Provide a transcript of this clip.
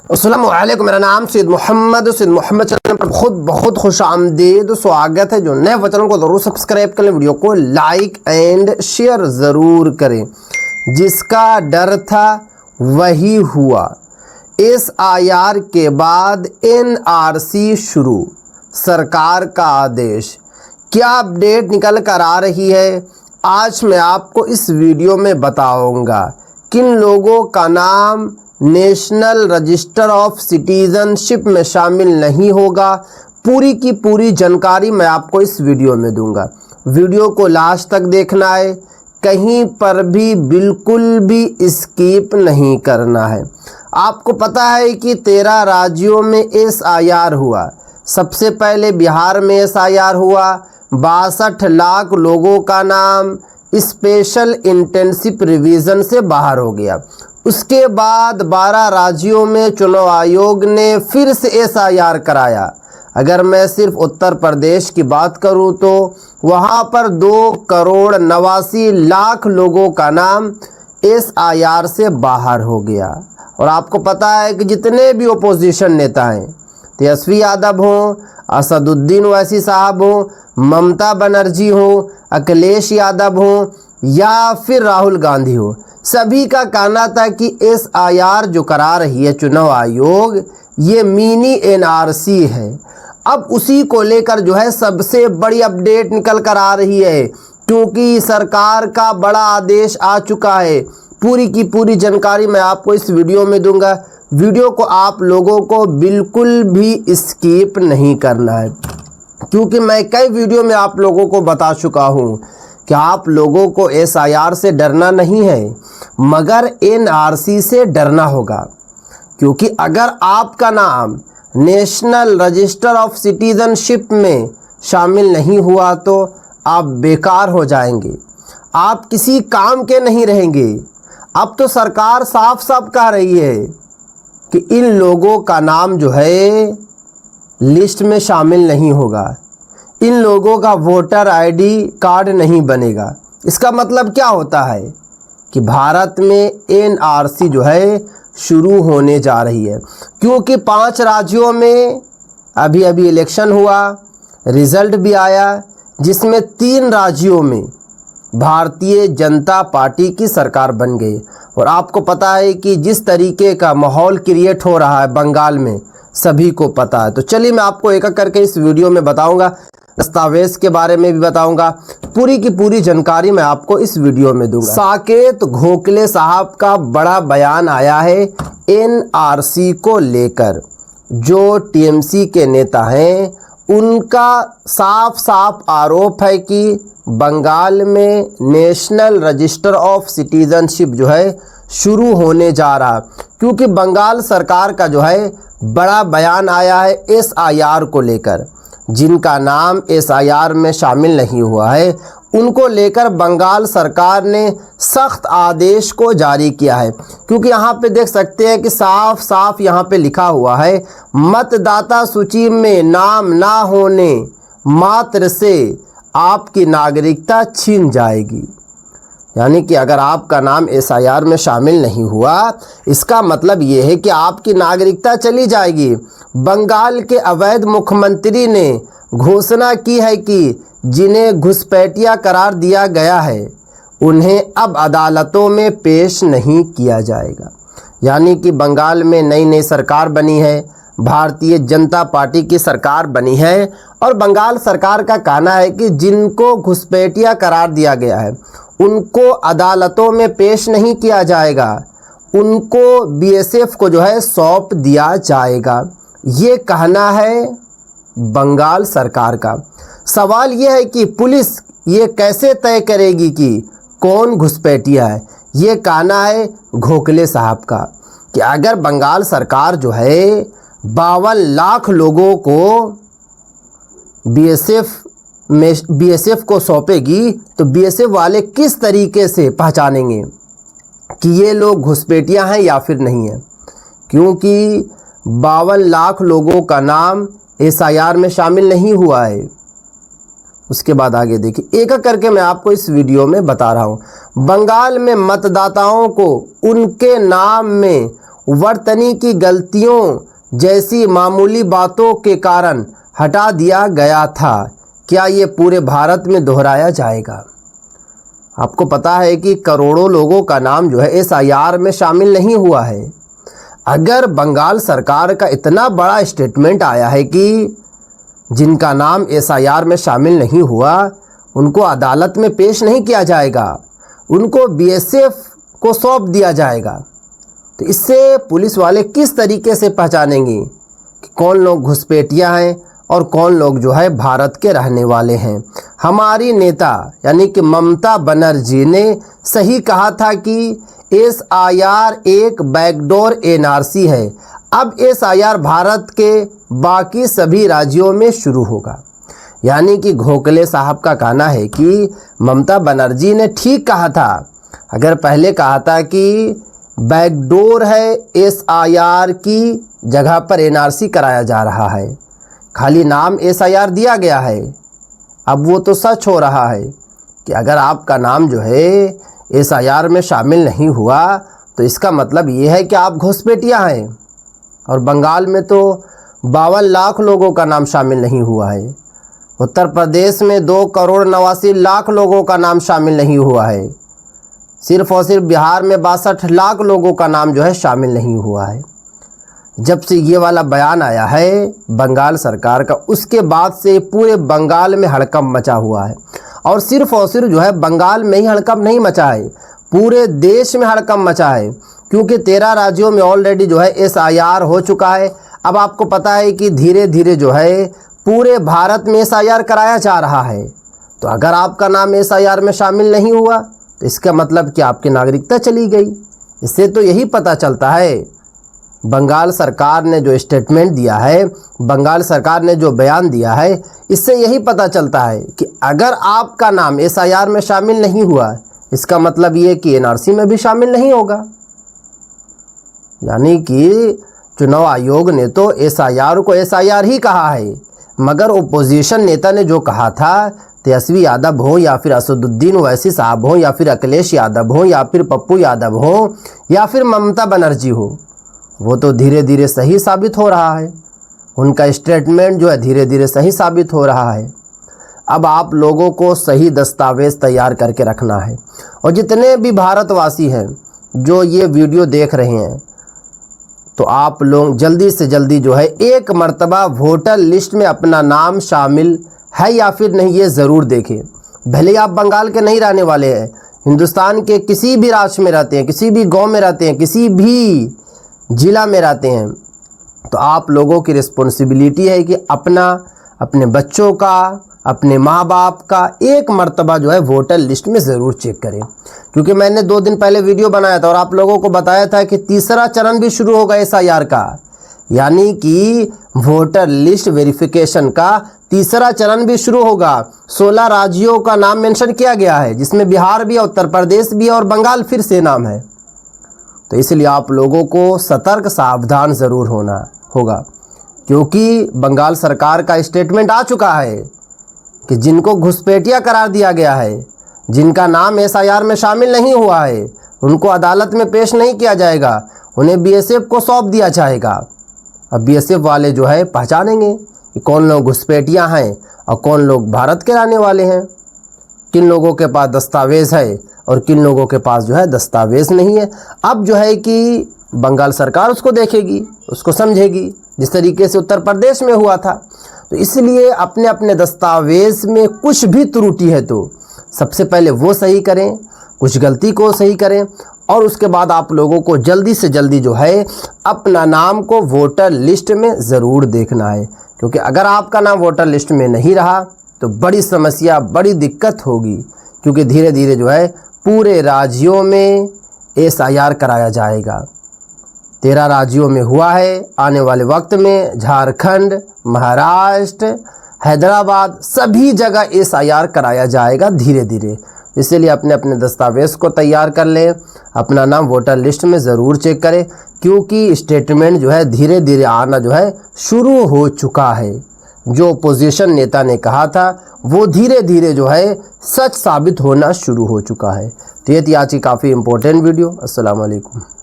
अस्सलाम वालेकुम। मेरा नाम सैयद मोहम्मद चैनल पर बहुत खुश आमदीद स्वागत है। जो नए चैनल को ज़रूर सब्सक्राइब करें, वीडियो को लाइक एंड शेयर ज़रूर करें। जिसका डर था वही हुआ। SIR के बाद NRC शुरू, सरकार का आदेश। क्या अपडेट निकल कर आ रही है, आज मैं आपको इस वीडियो में बताऊंगा। किन लोगों का नाम नेशनल रजिस्टर ऑफ सिटीजनशिप में शामिल नहीं होगा, पूरी की पूरी जानकारी मैं आपको इस वीडियो में दूंगा। वीडियो को लास्ट तक देखना है, कहीं पर भी बिल्कुल भी स्किप नहीं करना है। आपको पता है कि 13 राज्यों में SIR हुआ। सबसे पहले बिहार में SIR हुआ। 62 लाख लोगों का नाम स्पेशल इंटेंसिव रिवीजन से बाहर हो गया। उसके बाद 12 राज्यों में चुनाव आयोग ने फिर से SIR कराया। अगर मैं सिर्फ उत्तर प्रदेश की बात करूं तो वहां पर 2,89,00,000 लोगों का नाम SIR से बाहर हो गया। और आपको पता है कि जितने भी ओपोजिशन नेता हैं, तेजस्वी यादव हो, असदुद्दीन ओवैसी साहब हो, ममता बनर्जी हो, अखिलेश यादव हो या फिर राहुल गांधी हो, सभी का कहना था कि SIR जो करा रही है चुनाव आयोग, ये मिनी NRC है। अब उसी को लेकर जो है सबसे बड़ी अपडेट निकल कर आ रही है, क्योंकि सरकार का बड़ा आदेश आ चुका है। पूरी की पूरी जानकारी मैं आपको इस वीडियो में दूंगा। वीडियो को आप लोगों को बिल्कुल भी स्किप नहीं करना है, क्योंकि मैं कई वीडियो में आप लोगों को बता चुका हूं कि आप लोगों को SIR से डरना नहीं है, मगर NRC से डरना होगा। क्योंकि अगर आपका नाम नेशनल रजिस्टर ऑफ सिटीजनशिप में शामिल नहीं हुआ तो आप बेकार हो जाएंगे, आप किसी काम के नहीं रहेंगे। अब तो सरकार साफ साफ कह रही है कि इन लोगों का नाम जो है लिस्ट में शामिल नहीं होगा, इन लोगों का वोटर ID कार्ड नहीं बनेगा। इसका मतलब क्या होता है कि भारत में NRC जो है शुरू होने जा रही है। क्योंकि 5 राज्यों में अभी इलेक्शन हुआ, रिजल्ट भी आया, जिसमें 3 राज्यों में भारतीय जनता पार्टी की सरकार बन गई। और आपको पता है कि जिस तरीके का माहौल क्रिएट हो रहा है बंगाल में, सभी को पता है। तो चलिए मैं आपको एक एक करके इस वीडियो में बताऊंगा, दस्तावेज के बारे में भी बताऊंगा, पूरी की पूरी जानकारी मैं आपको इस वीडियो में दूंगा। साकेत गोखले साहब का बड़ा बयान आया है NRC को लेकर। जो TMC के नेता हैं, उनका साफ साफ आरोप है कि बंगाल में नेशनल रजिस्टर ऑफ सिटीजनशिप जो है शुरू होने जा रहा, क्योंकि बंगाल सरकार का जो है बड़ा बयान आया है SIR को लेकर। जिनका नाम SIR में शामिल नहीं हुआ है, उनको लेकर बंगाल सरकार ने सख्त आदेश को जारी किया है। क्योंकि यहाँ पे देख सकते हैं कि साफ साफ यहाँ पे लिखा हुआ है, मतदाता सूची में नाम ना होने मात्र से आपकी नागरिकता छीन जाएगी। यानी कि अगर आपका नाम SIR में शामिल नहीं हुआ, इसका मतलब ये है कि आपकी नागरिकता चली जाएगी। बंगाल के अवैध मुख्यमंत्री ने घोषणा की है कि जिन्हें घुसपैठिया करार दिया गया है, उन्हें अब अदालतों में पेश नहीं किया जाएगा। यानी कि बंगाल में नई सरकार बनी है, भारतीय जनता पार्टी की सरकार बनी है, और बंगाल सरकार का कहना है कि जिनको घुसपैठिया करार दिया गया है, उनको अदालतों में पेश नहीं किया जाएगा, उनको BSF को जो है सौंप दिया जाएगा। ये कहना है बंगाल सरकार का। सवाल ये है कि पुलिस ये कैसे तय करेगी कि कौन घुसपैठिया है। ये कहना है गोखले साहब का कि अगर बंगाल सरकार जो है 52 लाख लोगों को BSF को सौंपेगी, तो BSF वाले किस तरीके से पहचानेंगे कि ये लोग घुसपैठिया हैं या फिर नहीं है। क्योंकि 52 लाख लोगों का नाम SIR में शामिल नहीं हुआ है। उसके बाद आगे देखिए, एक एक करके मैं आपको इस वीडियो में बता रहा हूँ। बंगाल में मतदाताओं को उनके नाम में वर्तनी की गलतियों जैसी मामूली बातों के कारण हटा दिया गया था, क्या ये पूरे भारत में दोहराया जाएगा? आपको पता है कि करोड़ों लोगों का नाम जो है SIR में शामिल नहीं हुआ है। अगर बंगाल सरकार का इतना बड़ा स्टेटमेंट आया है कि जिनका नाम SIR में शामिल नहीं हुआ उनको अदालत में पेश नहीं किया जाएगा, उनको BSF को सौंप दिया जाएगा, तो इससे पुलिस वाले किस तरीके से पहचानेंगे कि कौन लोग घुसपैठिया हैं और कौन लोग जो है भारत के रहने वाले हैं? हमारी नेता यानी कि ममता बनर्जी ने सही कहा था कि SIR एक बैकडोर NRC है। अब SIR भारत के बाकी सभी राज्यों में शुरू होगा। यानी कि गोखले साहब का कहना है कि ममता बनर्जी ने ठीक कहा था। अगर पहले कहा था कि बैकडोर है, SIR की जगह पर NRC कराया जा रहा है, खाली नाम SIR दिया गया है, अब वो तो सच हो रहा है कि अगर आपका नाम जो है SIR में शामिल नहीं हुआ तो इसका मतलब ये है कि आप घुसपैठिया हैं। और बंगाल में तो 52 लाख लोगों का नाम शामिल नहीं हुआ है। उत्तर प्रदेश में 2,89,00,000 लोगों का नाम शामिल नहीं हुआ है। सिर्फ और सिर्फ बिहार में 62 लाख लोगों का नाम जो है शामिल नहीं हुआ है। जब से ये वाला बयान आया है बंगाल सरकार का, उसके बाद से पूरे बंगाल में हड़कंप मचा हुआ है। और सिर्फ जो है बंगाल में ही हड़कंप नहीं मचा है, पूरे देश में हड़कंप मचा है, क्योंकि 13 राज्यों में ऑलरेडी जो है SIR हो चुका है। अब आपको पता है कि धीरे धीरे जो है पूरे भारत में SIR कराया जा रहा है। तो अगर आपका नाम SIR में शामिल नहीं हुआ तो इसका मतलब कि आपकी नागरिकता चली गई। इससे तो यही पता चलता है, बंगाल सरकार ने जो स्टेटमेंट दिया है, बंगाल सरकार ने जो बयान दिया है, इससे यही पता चलता है कि अगर आपका नाम SIR में शामिल नहीं हुआ इसका मतलब ये कि NRC में भी शामिल नहीं होगा। यानी कि चुनाव आयोग ने तो SIR को SIR ही कहा है, मगर ओपोजिशन नेता ने जो कहा था, तेजस्वी यादव हो या फिर असदुद्दीन ओवैसी साहब हो या फिर अखिलेश यादव हो या फिर पप्पू यादव हो या फिर ममता बनर्जी हो, वो तो धीरे धीरे सही साबित हो रहा है। उनका स्टेटमेंट जो है धीरे धीरे सही साबित हो रहा है। अब आप लोगों को सही दस्तावेज़ तैयार करके रखना है। और जितने भी भारतवासी हैं जो ये वीडियो देख रहे हैं, तो आप लोग जल्दी से जल्दी जो है एक मर्तबा वोटर लिस्ट में अपना नाम शामिल है या फिर नहीं ये ज़रूर देखें। भले आप बंगाल के नहीं रहने वाले हैं, हिंदुस्तान के किसी भी राज्य में रहते हैं, किसी भी गांव में रहते हैं, किसी भी जिला में रहते हैं, तो आप लोगों की रिस्पॉन्सिबिलिटी है कि अपने बच्चों का, अपने माँ बाप का एक मर्तबा जो है वोटर लिस्ट में ज़रूर चेक करें। क्योंकि मैंने 2 दिन पहले वीडियो बनाया था और आप लोगों को बताया था कि तीसरा चरण भी शुरू होगा SIR का, यानी कि वोटर लिस्ट वेरिफिकेशन का तीसरा चरण भी शुरू होगा। 16 राज्यों का नाम मेंशन किया गया है, जिसमें बिहार भी है, उत्तर प्रदेश भी है और बंगाल फिर से नाम है। तो इसलिए आप लोगों को सतर्क सावधान ज़रूर होना होगा, क्योंकि बंगाल सरकार का स्टेटमेंट आ चुका है कि जिनको घुसपैठिया करार दिया गया है, जिनका नाम SIR में शामिल नहीं हुआ है, उनको अदालत में पेश नहीं किया जाएगा, उन्हें BSF को सौंप दिया जाएगा। अब BSF वाले जो है पहचानेंगे कि कौन लोग घुसपैठिया हैं और कौन लोग भारत के रहने वाले हैं, किन लोगों के पास दस्तावेज़ है और किन लोगों के पास जो है दस्तावेज़ नहीं है। अब जो है कि बंगाल सरकार उसको देखेगी, उसको समझेगी, जिस तरीके से उत्तर प्रदेश में हुआ था। तो इसलिए अपने अपने दस्तावेज़ में कुछ भी त्रुटि है तो सबसे पहले वो सही करें, कुछ गलती को सही करें, और उसके बाद आप लोगों को जल्दी से जल्दी जो है अपना नाम को वोटर लिस्ट में ज़रूर देखना है। क्योंकि अगर आपका नाम वोटर लिस्ट में नहीं रहा तो बड़ी समस्या, बड़ी दिक्कत होगी, क्योंकि धीरे धीरे जो है पूरे राज्यों में SIR कराया जाएगा। 13 राज्यों में हुआ है, आने वाले वक्त में झारखंड, महाराष्ट्र, हैदराबाद, सभी जगह SIR कराया जाएगा धीरे धीरे। इसलिए अपने अपने दस्तावेज़ को तैयार कर लें, अपना नाम वोटर लिस्ट में ज़रूर चेक करें, क्योंकि स्टेटमेंट जो है धीरे धीरे आना जो है शुरू हो चुका है। जो अपोजिशन नेता ने कहा था वो धीरे धीरे जो है सच साबित होना शुरू हो चुका है। तो ये थी आज की काफ़ी इम्पोर्टेंट वीडियो। अस्सलाम वालेकुम।